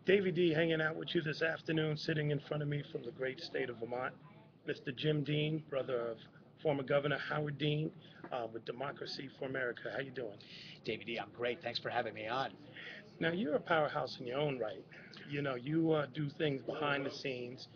Davey hanging out with you this afternoon, sitting in front of me from the great state of Vermont. Mr. Jim Dean, brother of former Governor Howard Dean, with Democracy for America. How you doing? David, I'm great. Thanks for having me on. Now, you're a powerhouse in your own right. You know, you do things behind the scenes,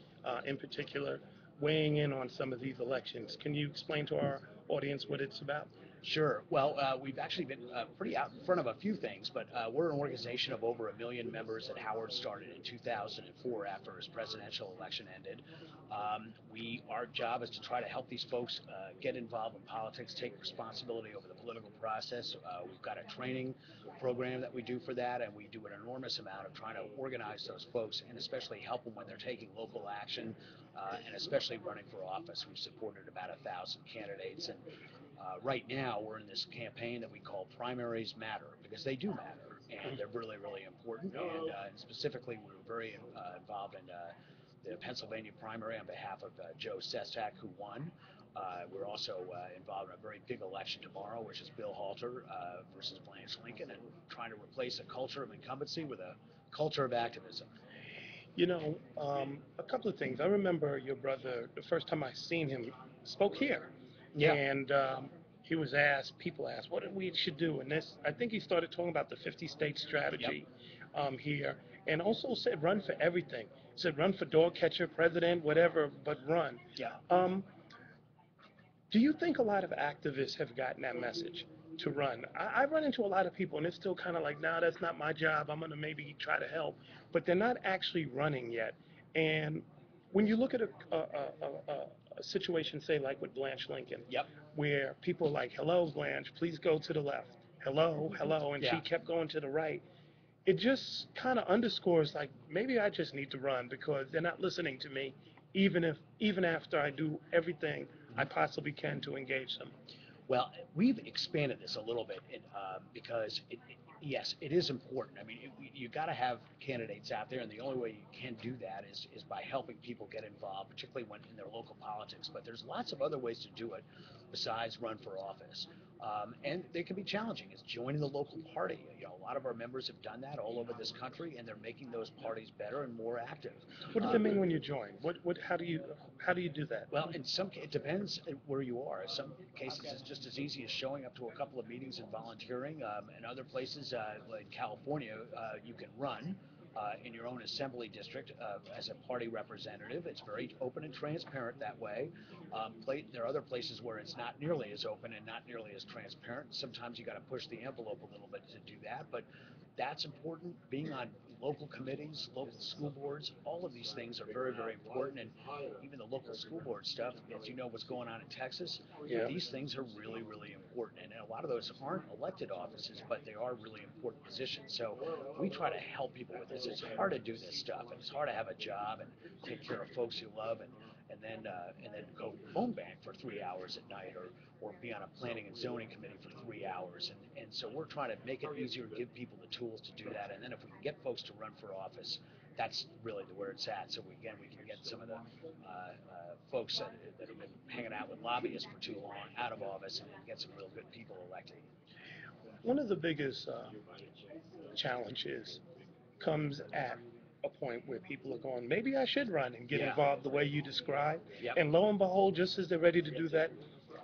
in particular, weighing in on some of these elections. Can you explain to our audience what it's about? Sure. Well, we've actually been pretty out in front of a few things, but we're an organization of over 1 million members that Howard started in 2004 after his presidential election ended. Our job is to try to help these folks get involved in politics, take responsibility over the political process. We've got a training program that we do for that, and we do an enormous amount of trying to organize those folks and especially help them when they're taking local action and especially running for office. We've supported about 1,000 candidates, and right now we're in this campaign that we call Primaries Matter because they do matter and they're really, really important. And specifically, we were very involved in the Pennsylvania primary on behalf of Joe Sestak, who won. We're also involved in a very big election tomorrow, which is Bill Halter versus Blanche Lincoln, and trying to replace a culture of incumbency with a culture of activism. You know, a couple of things. I remember your brother, the first time I seen him, spoke here. Yeah. And he was people asked, what we should do. And this, I think he started talking about the 50-state Yep. strategy here, and also said run for everything. Said run for dog catcher, president, whatever, but run. Yeah. Um, do you think a lot of activists have gotten that message to run? I run into a lot of people, and it's still kind of like, nah, that's not my job. I'm going to maybe try to help. But they're not actually running yet. And when you look at a situation, say, like with Blanche Lincoln, Yep. where people are like, hello, Blanche, please go to the left. Hello, hello. And she Yeah. kept going to the right. It just kind of underscores like maybe I just need to run because they're not listening to me, even after I do everything I possibly can to engage them. Well, we've expanded this a little bit because, yes, it is important. I mean, you got to have candidates out there, and the only way you can do that is by helping people get involved, particularly when in their local politics. But there's lots of other ways to do it besides run for office. And they can be challenging. It's joining the local party. You know, a lot of our members have done that all over this country, and they're making those parties better and more active. What does it mean when you join? How do you do that? Well, it depends where you are. In some cases, it's just as easy as showing up to a couple of meetings and volunteering. In other places, like California, you can run in your own assembly district as a party representative. It's very open and transparent that way. There are other places where it's not nearly as open and not nearly as transparent. Sometimes you got to push the envelope a little bit to do that, but that's important. Being on local committees, local school boards, all of these things are very, very important. And even the local school board stuff, as you know what's going on in Texas, Yeah. these things are really, really important. And a lot of those aren't elected offices, but they are really important positions. So we try to help people with this. It's hard to do this stuff, and it's hard to have a job and take care of folks you love, and then go phone bank for 3 hours at night, or be on a planning and zoning committee for 3 hours. And so we're trying to make it easier, give people the tools to do that. And then if we can get folks to run for office, that's really where it's at. So we can get some of the folks that have been hanging out with lobbyists for too long out of office and get some real good people elected. One of the biggest challenges comes at a point where people are going, maybe I should run and get Yeah. involved the way you describe. Yep. And lo and behold, just as they're ready to do that,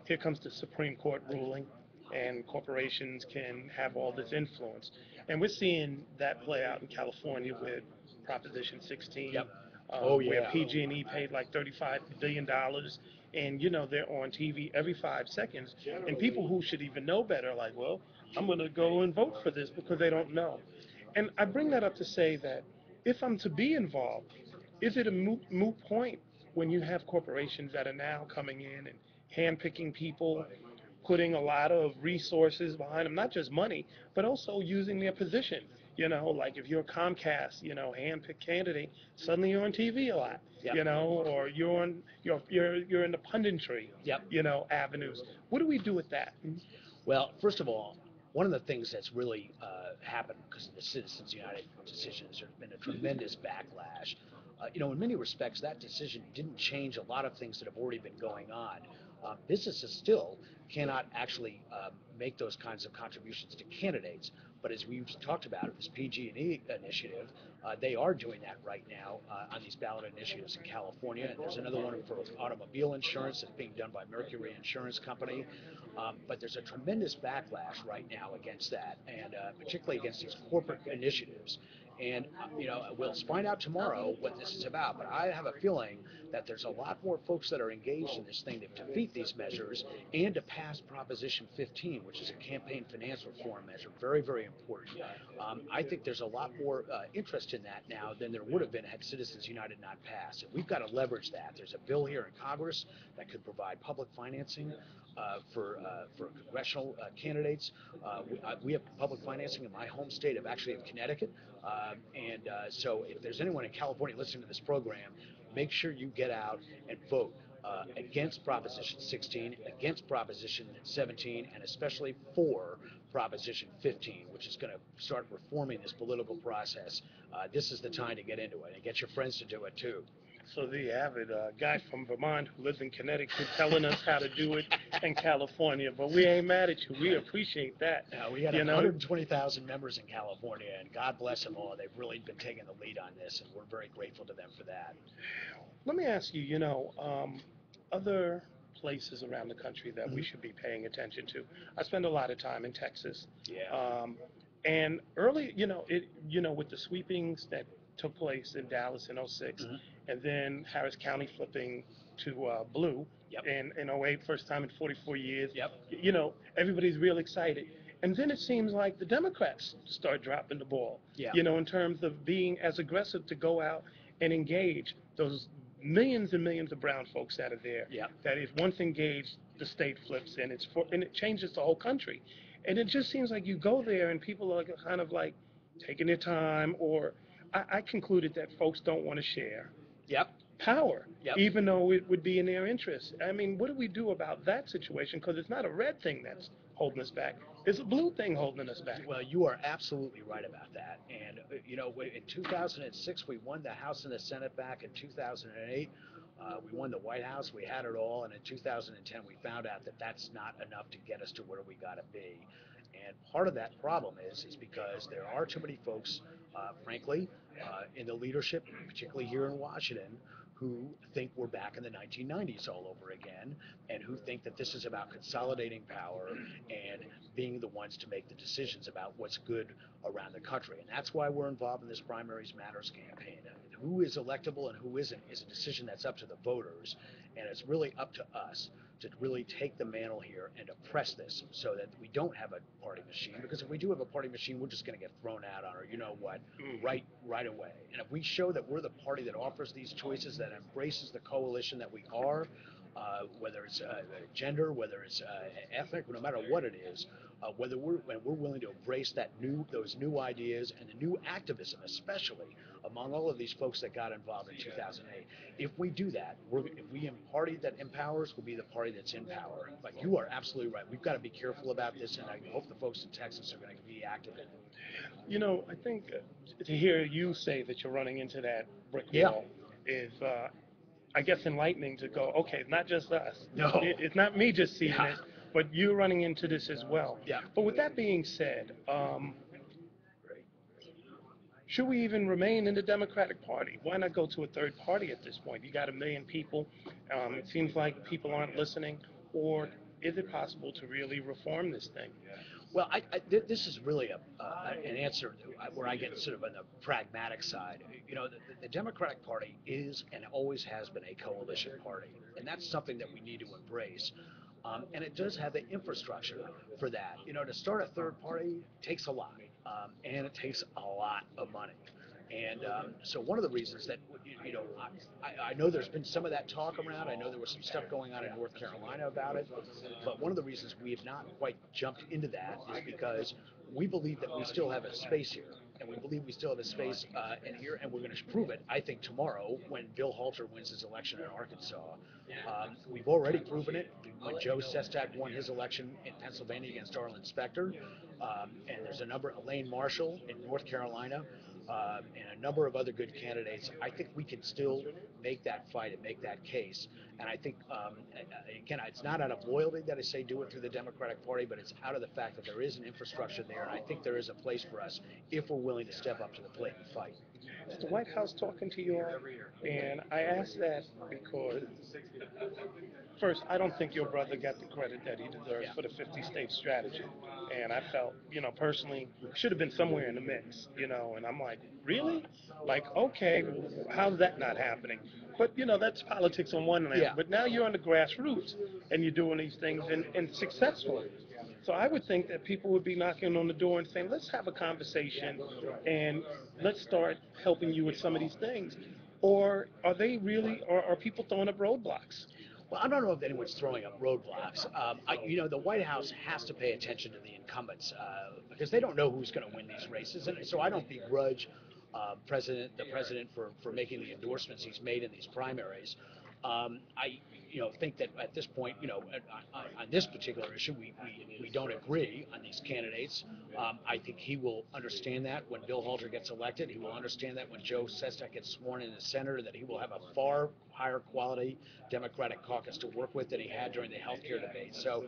here comes the Supreme Court ruling, and corporations can have all this influence. And we're seeing that play out in California with Proposition 16, Yep. Oh where yeah. PG&E paid like $35 billion, and they're on TV every 5 seconds, and people who should even know better are like, well, I'm going to go and vote for this because they don't know. And I bring that up to say that if I'm to be involved, is it a moot point when you have corporations that are now coming in and handpicking people, putting a lot of resources behind them, not just money, but also using their position? Like if you're Comcast, handpicked candidate, suddenly you're on TV a lot, Yep. or you're in the punditry, Yep. avenues. What do we do with that? Well, first of all, one of the things that's really happened because of the Citizens United decisions, there's been a tremendous backlash. In many respects, that decision didn't change a lot of things that have already been going on. Businesses still cannot actually make those kinds of contributions to candidates. But as we've talked about, this PG&E initiative, they are doing that right now on these ballot initiatives in California. And there's another one for automobile insurance that's being done by Mercury Insurance Company. But there's a tremendous backlash right now against that, and particularly against these corporate initiatives. And we'll find out tomorrow what this is about. But I have a feeling that there's a lot more folks that are engaged in this thing to defeat these measures and to pass Proposition 15, which is a campaign finance reform measure, very, very important. I think there's a lot more interest in that now than there would have been had Citizens United not passed. And we've got to leverage that. There's a bill here in Congress that could provide public financing for congressional candidates. We have public financing in my home state of Connecticut. So if there's anyone in California listening to this program, make sure you get out and vote against Proposition 16, against Proposition 17, and especially for Proposition 15, which is going to start reforming this political process. This is the time to get into it, and get your friends to do it too. So the avid guy from Vermont who lives in Connecticut telling us how to do it in California, but we ain't mad at you. We appreciate that. We got You know, 120,000 members in California, and God bless them all. They've really been taking the lead on this, and we're very grateful to them for that. let me ask you, other places around the country that we should be paying attention to. I spend a lot of time in Texas. Yeah. And early, with the sweepings that took place in Dallas in '06, Mhm. and then Harris County flipping to blue Yep. in '08, first time in 44 years, Yep. everybody's real excited. And then it seems like the Democrats start dropping the ball, Yeah. in terms of being as aggressive to go out and engage those millions and millions of brown folks that are there. Yeah. That if once engaged, the state flips and and it changes the whole country. And it just seems like you go there and people are kind of like taking their time, or I concluded that folks don't want to share Yep. power, Yep. even though it would be in their interest. I mean, what do we do about that situation? Because it's not a red thing that's holding us back. It's a blue thing holding us back. Well, you are absolutely right about that. And, in 2006, we won the House and the Senate back. In 2008, we won the White House. We had it all. And in 2010, we found out that that's not enough to get us to where we got to be. And part of that problem is because there are too many folks, frankly, in the leadership, particularly here in Washington, who think we're back in the 1990s all over again, and who think that this is about consolidating power and being the ones to make the decisions about what's good around the country. And that's why we're involved in this Primaries Matters campaign. Who is electable and who isn't is a decision that's up to the voters, and it's really up to us to really take the mantle here and to press this so that we don't have a party machine. Because if we do have a party machine, we're just going to get thrown out on, or you know what, right away. And if we show that we're the party that offers these choices, that embraces the coalition that we are, whether it's gender, whether it's ethnic, no matter what it is, when we're willing to embrace those new ideas and the new activism, especially among all of these folks that got involved in 2008. If we do that, if we party that empowers, we'll be the party that's in power. But you are absolutely right. We've got to be careful about this, and I hope the folks in Texas are going to be active in it. I think to hear you say that you're running into that brick Yeah. wall is, I guess, enlightening to go, okay, it's not just us. No. It's not me just seeing Yeah. it, but you're running into this as well. Yeah. But with that being said, should we even remain in the Democratic Party? Why not go to a third party at this point? You got a million people. It seems like people aren't listening. Or is it possible to really reform this thing? Well, this is really an answer where I get sort of on the pragmatic side. The Democratic Party is and always has been a coalition party, and that's something that we need to embrace. And it does have the infrastructure for that. To start a third party takes a lot, and it takes a lot of money. And so one of the reasons that, I know there's been some of that talk around. I know there was some stuff going on in North Carolina about it. But one of the reasons we have not quite jumped into that is because we believe that we still have a space here. And we believe we still have a space in here, and we're going to prove it, I think, tomorrow when Bill Halter wins his election in Arkansas. We've already proven it when Joe Sestak won his election in Pennsylvania against Arlen Specter. And there's a number, Elaine Marshall in North Carolina. and a number of other good candidates, I think we can still make that fight and make that case. And I think, again, it's not out of loyalty that I say do it through the Democratic Party, but it's out of the fact that there is an infrastructure there, and I think there is a place for us if we're willing to step up to the plate and fight. Is the White House talking to you all? And I ask that because, first, I don't think your brother got the credit that he deserves Yeah. for the 50 state strategy. And I felt, personally, should have been somewhere in the mix, and I'm like, really? Like, okay, how's that not happening? But, that's politics on one end. Yeah. But now you're on the grassroots and you're doing these things and successfully. So I would think that people would be knocking on the door and saying, let's have a conversation and let's start helping you with some of these things. Or are they really, or are people throwing up roadblocks? Well, I don't know if anyone's throwing up roadblocks. The White House has to pay attention to the incumbents because they don't know who's going to win these races, and so I don't begrudge the president for making the endorsements he's made in these primaries. I think that at this point, on this particular issue, we don't agree on these candidates. I think he will understand that when Bill Halter gets elected. He will understand that when Joe Sestak gets sworn in as senator, that he will have a far higher quality Democratic caucus to work with than he had during the health care debate. So,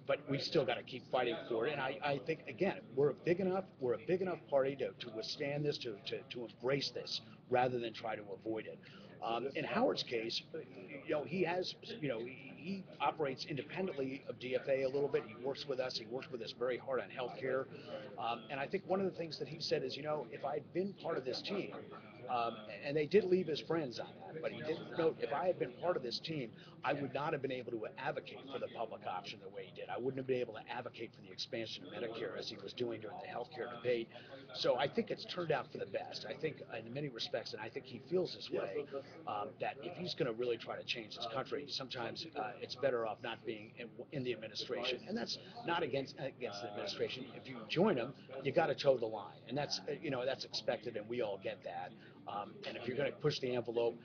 but we still got to keep fighting for it. And I think again, we're a big enough party to withstand this, to embrace this rather than try to avoid it. In Howard's case, he has, he operates independently of DFA a little bit. He works with us. He works with us very hard on health care. And I think one of the things that he said is, if I'd been part of this team, and they did leave his friends on that, but he did note if I had been part of this team, I would not have been able to advocate for the public option the way he did. I wouldn't have been able to advocate for the expansion of Medicare as he was doing during the health care debate. So I think it's turned out for the best. I think in many respects, and I think he feels this way, that if he's going to really try to change this country, sometimes it's better off not being in the administration. And that's not against the administration. If you join him, you got to toe the line, and that's expected, and we all get that. And if you're going to push the envelope,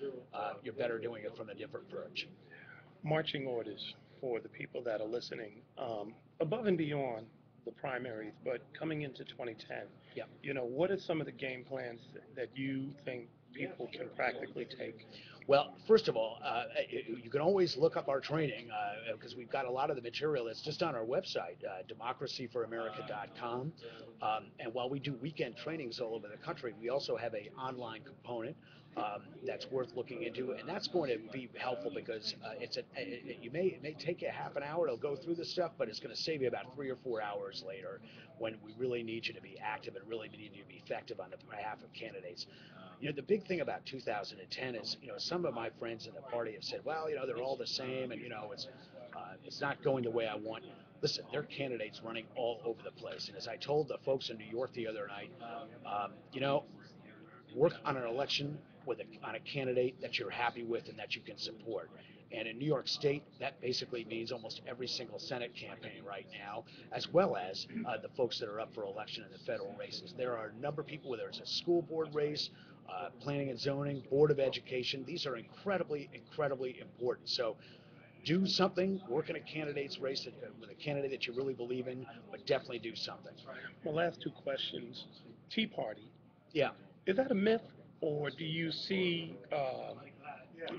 you're better doing it from a different approach. Marching orders for the people that are listening, above and beyond the primaries, but coming into 2010, Yeah. what are some of the game plans that you think people can practically take? Well, first of all, you can always look up our training because we've got a lot of the material that's just on our website, democracyforamerica.com. And while we do weekend trainings all over the country, we also have an online component that's worth looking into, and that's going to be helpful because it may take you half an hour to go through this stuff, but it's going to save you about 3 or 4 hours later when we really need you to be active and really need you to be effective on the behalf of candidates. The big thing about 2010 is, some of my friends in the party have said, well, they're all the same, and it's not going the way I want. Listen, there are candidates running all over the place, and as I told the folks in New York the other night, work on an election on a candidate that you're happy with and that you can support. And in New York State, that basically means almost every single Senate campaign right now, as well as the folks that are up for election in the federal races. There are a number of people, whether it's a school board race, planning and zoning, board of education. These are incredibly, incredibly important. So do something, work in a candidate's race with a candidate that you really believe in, but definitely do something. My last two questions. Tea Party, Yeah. is that a myth, or do you see a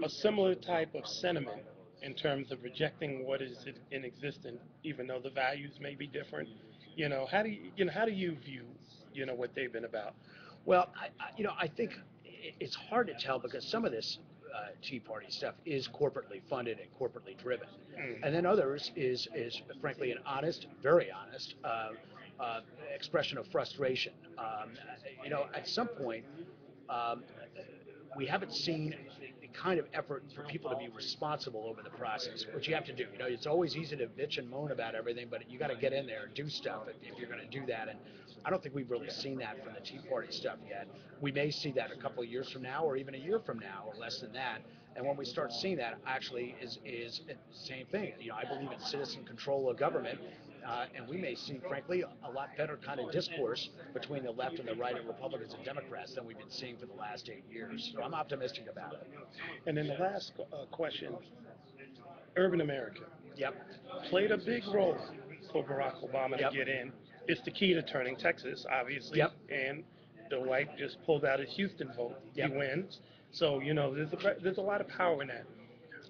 similar type of sentiment in terms of rejecting what is in existence, even though the values may be different? How do you view, what they've been about? Well, I think it's hard to tell because some of this Tea Party stuff is corporately funded and corporately driven, and then others is frankly an honest, very honest expression of frustration. At some point, um, we haven't seen the kind of effort for people to be responsible over the process, which you have to do. It's always easy to bitch and moan about everything, but you got to get in there and do stuff if you're going to do that. And I don't think we've really seen that from the Tea Party stuff yet. We may see that a couple of years from now, or even a year from now, or less than that. And when we start seeing that, actually is the same thing. I believe in citizen control of government, and we may see, frankly, a lot better kind of discourse between the left and the right, and Republicans and Democrats than we've been seeing for the last 8 years. So I'm optimistic about it. And then the last question, urban America Yep. played a big role for Barack Obama to Yep. get in. It's the key to turning Texas, obviously, Yep. and Dwight just pulled out his Houston vote. He Yep. wins. So, there's a lot of power in that.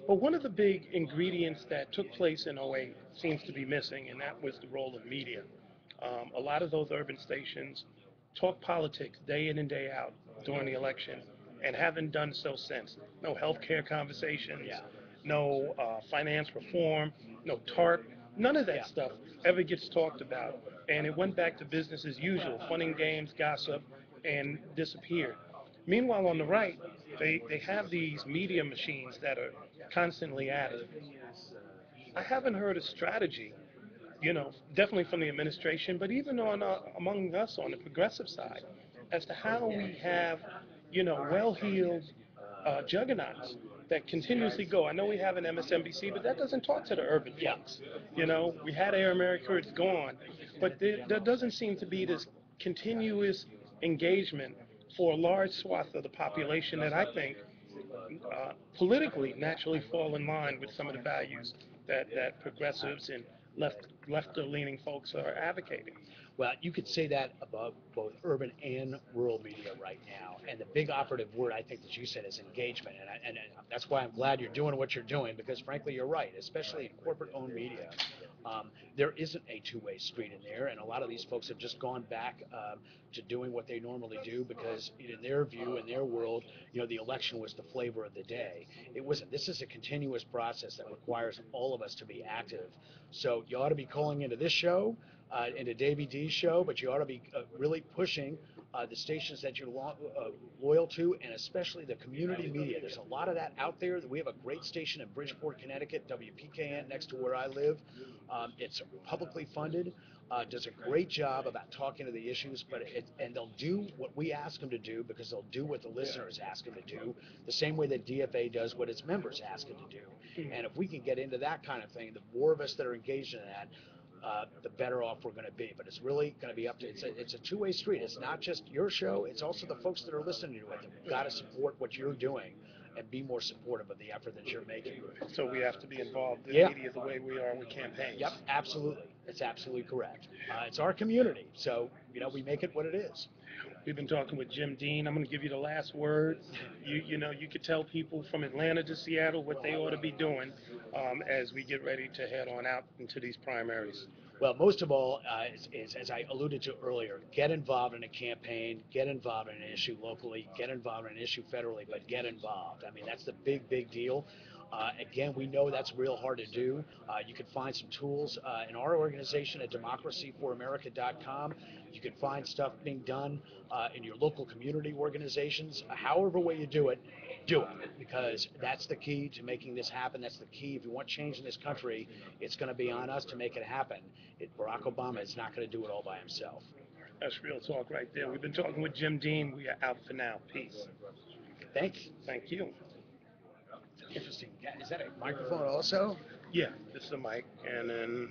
But one of the big ingredients that took place in '08 seems to be missing, and that was the role of media. A lot of those urban stations talk politics day in and day out during the election and haven't done so since. No healthcare conversations, Yeah. no finance reform, no TARP, none of that Yeah. stuff ever gets talked about. And it went back to business as usual, fun and games, gossip, and disappeared. Meanwhile, on the right, they have these media machines that are constantly at it. I haven't heard a strategy, definitely from the administration, but even on among us on the progressive side, as to how we have, well-heeled juggernauts that continuously go. I know we have an MSNBC, but that doesn't talk to the urban Yeah. folks. We had Air America, it's gone, but there doesn't seem to be this continuous engagement for a large swath of the population that I think politically naturally fall in line with some of the values that progressives and left leaning folks are advocating. Well, you could say that about both urban and rural media right now. And the big operative word I think that you said is engagement. And that's why I'm glad you're doing what you're doing because, frankly, you're right, especially in corporate owned media. There isn't a two-way street in there, and a lot of these folks have just gone back to doing what they normally do because, in their view, in their world, the election was the flavor of the day. It wasn't. This is a continuous process that requires all of us to be active. So you ought to be calling into this show into Davey D's show, but you ought to be really pushing the stations that you're loyal to, and especially the community media. There's a lot of that out there. We have a great station in Bridgeport, Connecticut, WPKN, next to where I live. It's publicly funded. Does a great job about talking to the issues, and they'll do what we ask them to do because they'll do what the listeners ask them to do, the same way that DFA does what its members ask them to do. And if we can get into that kind of thing, the more of us that are engaged in that, the better off we're going to be. But it's really going to be up to it's a two-way street. It's not just your show; it's also the folks that are listening to it. They've got to support what you're doing and be more supportive of the effort that you're making. So we have to be involved in Yeah. media the way we are with campaigns. Yep. Absolutely. It's absolutely correct. It's our community, so we make it what it is. We've been talking with Jim Dean. I'm going to give you the last word. You could tell people from Atlanta to Seattle what they ought to be doing as we get ready to head on out into these primaries. Well, most of all, as I alluded to earlier, get involved in a campaign, get involved in an issue locally, get involved in an issue federally, but get involved. I mean, that's the big, big deal. Again, we know that's real hard to do. You can find some tools in our organization at democracyforamerica.com. You can find stuff being done in your local community organizations. However way you do it because that's the key to making this happen. That's the key. If you want change in this country, it's going to be on us to make it happen. Barack Obama is not going to do it all by himself. That's real talk right there. We've been talking with Jim Dean. We are out for now. Peace. Thanks. Thank you. Interesting. Is that a microphone also? Yeah, this is a mic, and then